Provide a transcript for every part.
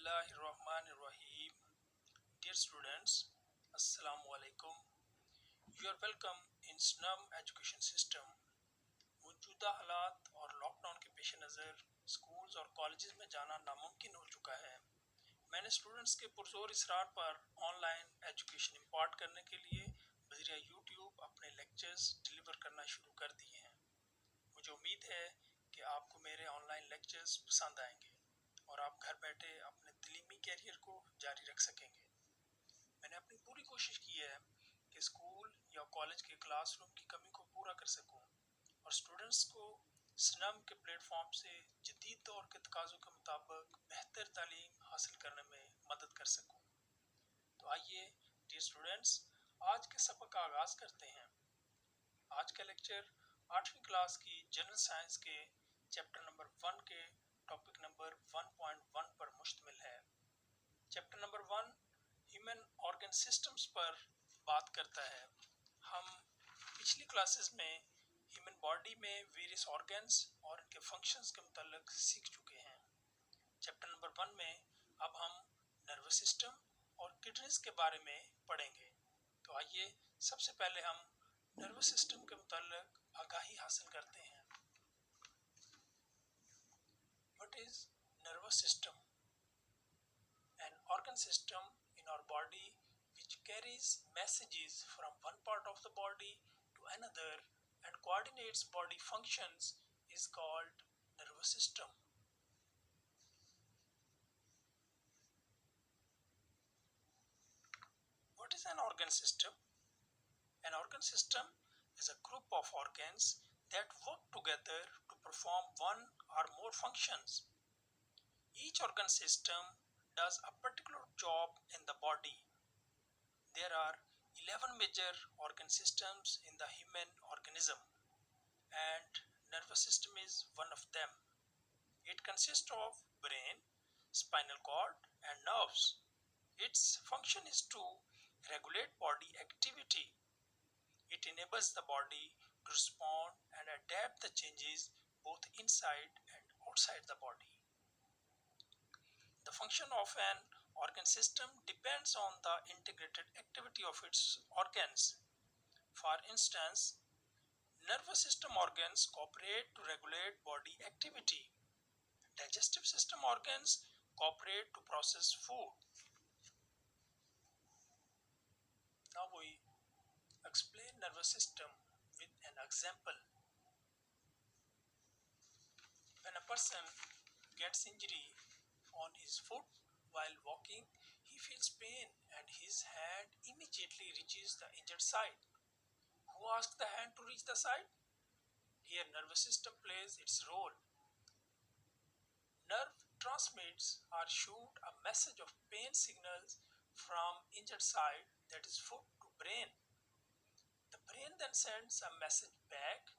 Bismillahirrahmanirrahim. Dear students, Assalamu alaikum. You are welcome in SNUM education system. मौजूदा हालात और lockdown के पेश नज़र स्कूल्स और कॉलेजेस में जाना नामुमकिन हो चुका है. मैंने स्टूडेंट्स के पुरजोर इसरार पर ऑनलाइन एजुकेशन इम्पार्ट करने के लिए बज़रिया यूट्यूब अपने लेक्चर्स डिलीवर करना शुरू कर दिए हैं. मुझे उम्मीद है कि आपको मेरे ऑनलाइन लेक्चर्स पसंद आएंगे और आप घर बैठे अपने तलीमी कैरियर को जारी रख सकेंगे. मैंने अपनी पूरी कोशिश की है कि स्कूल या कॉलेज के क्लासरूम की कमी को पूरा कर सकूं और स्टूडेंट्स को स्नम के प्लेटफॉर्म से जदीद दौर के तकाज़ों के मुताबिक बेहतर तालीम हासिल करने में मदद कर सकूं. तो आइए डियर स्टूडेंट्स, आज के सबक का आगाज़ करते हैं. आज का लेक्चर 8वीं क्लास की जनरल साइंस के चैप्टर नंबर 1 के टॉपिक नंबर 1.1 पर मुश्तमिल है. Chapter number 1 human organ systems पर बात करता है. हम पिछली क्लासेस में ह्यूमन बॉडी में वेरियस ऑर्गन्स और इनके फंक्शंस के मुताल्लिक सीख चुके हैं. चैप्टर नंबर 1 में अब हम नर्वस सिस्टम और किडनीज के बारे में पढ़ेंगे. तो आइए सबसे पहले हम नर्वस सिस्टम के मुताल्लिक आगाही हासिल करते हैं. What is nervous system? An organ system in our body which carries messages from one part of the body to another and coordinates body functions is called nervous system. What is an organ system? An organ system is a group of organs that work together to perform one or more functions. Each organ system does a particular job in the body. There are 11 major organ systems in the human organism, and nervous system is one of them. It consists of brain, spinal cord, and nerves. Its function is to regulate body activity. It enables the body to respond and adapt the changes both inside and outside the body. The function of an organ system depends on the integrated activity of its organs. For instance, nervous system organs cooperate to regulate body activity. Digestive system organs cooperate to process food. Now we explain nervous system with an example. When a person gets injury on his foot while walking, he feels pain and his hand immediately reaches the injured side. Who asked the hand to reach the side? Here nervous system plays its role. Nerve transmits or shoot a message of pain signals from injured side, that is foot, to brain. The brain then sends a message back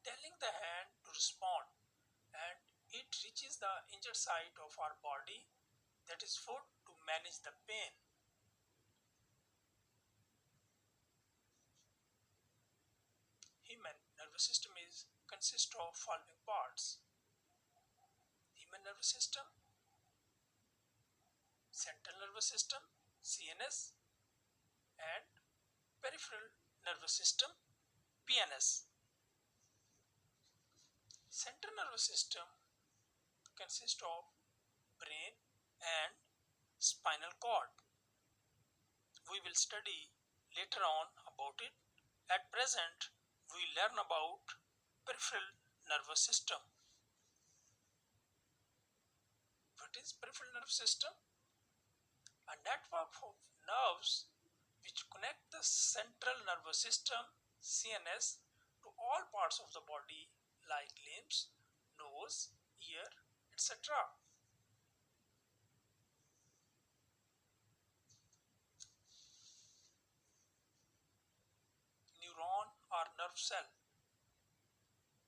telling the hand to respond, and it reaches the injured side of our body, that is foot, to manage the pain. Human nervous system consists of following parts: human nervous system, central nervous system CNS, and peripheral nervous system PNS. Central nervous system consists of brain and spinal cord. We will study later on about it. At present, we learn about peripheral nervous system. What is peripheral nervous system? A network of nerves which connect the central nervous system CNS to all parts of the body like limbs, nose, ear, etc. Neuron or nerve cell.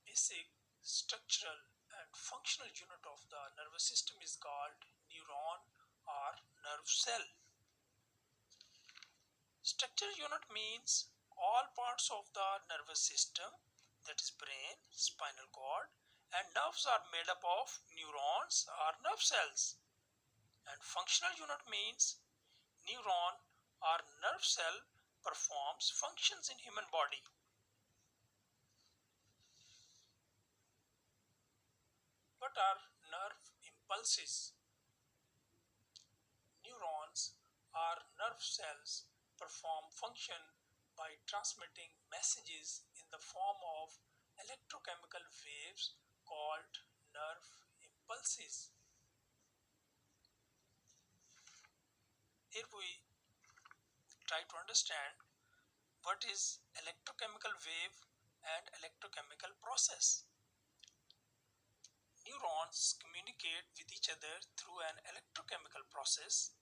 Basic, structural and functional unit of the nervous system is called neuron or nerve cell. Structural unit means all parts of the nervous system, that is brain, spinal cord, and nerves are made up of neurons or nerve cells. And functional unit means neuron or nerve cell performs functions in human body. What are nerve impulses? Neurons or nerve cells perform function by transmitting messages in the form of electrochemical waves called nerve impulses. Here we try to understand what is electrochemical wave and electrochemical process. Neurons communicate with each other through an electrochemical process.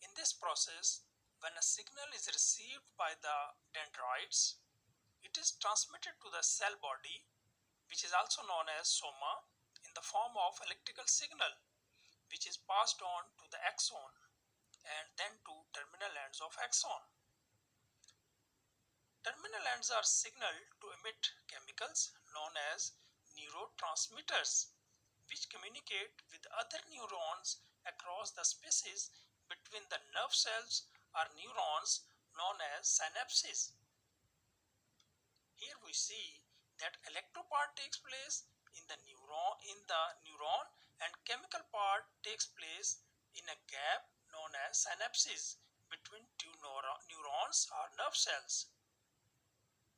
In this process, when a signal is received by the dendrites, it is transmitted to the cell body, which is also known as Soma, in the form of electrical signal, which is passed on to the axon and then to terminal ends of axon. Terminal ends are signaled to emit chemicals known as neurotransmitters, which communicate with other neurons across the spaces between the nerve cells or neurons known as synapses. Here we see that electro part takes place in the neuron and chemical part takes place in a gap known as synapses between two neurons or nerve cells.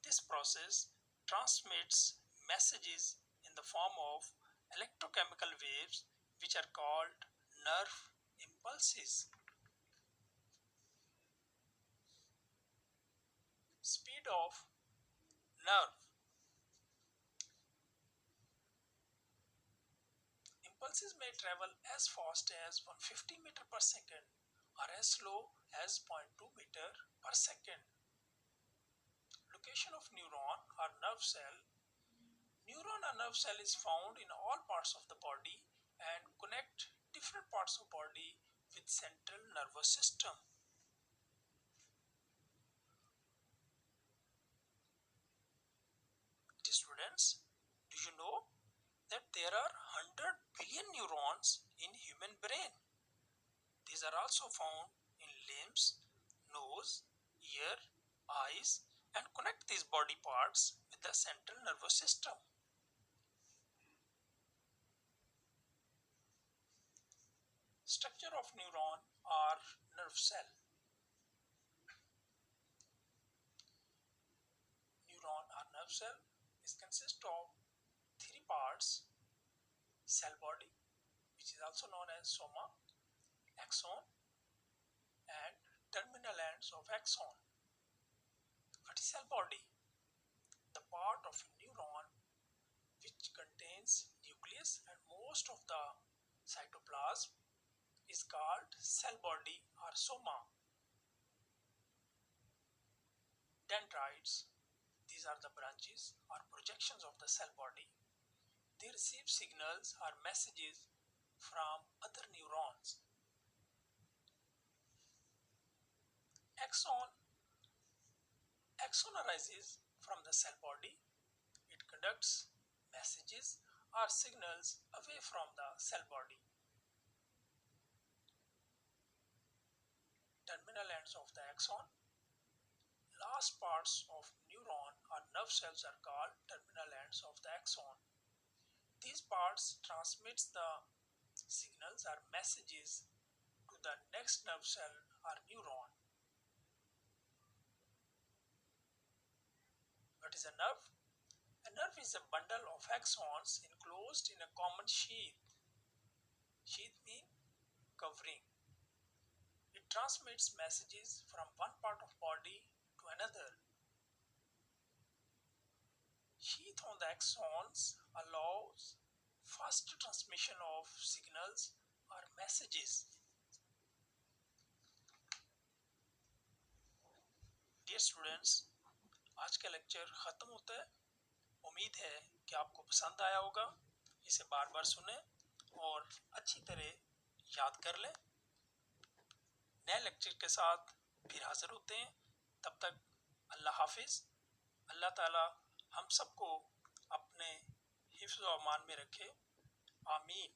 This process transmits messages in the form of electrochemical waves, which are called nerve impulses. Speed of nerve. Impulses may travel as fast as 150 meter per second or as slow as 0.2 meter per second. Location of neuron or nerve cell. Neuron or nerve cell is found in all parts of the body and connect different parts of body with central nervous system. Dear students, do you know that there are 100 billion neurons in human brain? These are also found in limbs, nose, ear, eyes, and connect these body parts with the central nervous system. Structure of neuron or nerve cell. Neuron or nerve cell is consist of three parts: cell body, which is also known as soma, axon, and terminal ends of axon. What is cell body? The part of a neuron which contains nucleus and most of the cytoplasm is called cell body or soma. Dendrites, these are the branches or projections of the cell body. They receive signals or messages from other neurons. Axon. Axon arises from the cell body. It conducts messages or signals away from the cell body. Terminal ends of the axon. Last parts of neuron or nerve cells are called terminal ends of the axon. These parts transmits the signals or messages to the next nerve cell or neuron. What is a nerve? A nerve is a bundle of axons enclosed in a common sheath. Sheath means covering. It transmits messages from one part of body to another. Sheath on the axons allows fast transmission of signals or messages. Dear students, आज का lecture ख़त्म होता है। उम्मीद है कि आपको पसंद आया होगा। इसे बार बार सुने और अच्छी तरह याद कर लें। नए लेक्चर के साथ फिर हाजिर होते हैं। तब तक अल्लाह हाफिज़। अल्लाह ताला हम सबको अपने हिफ्ज़ व अमान में रखे। आमीन।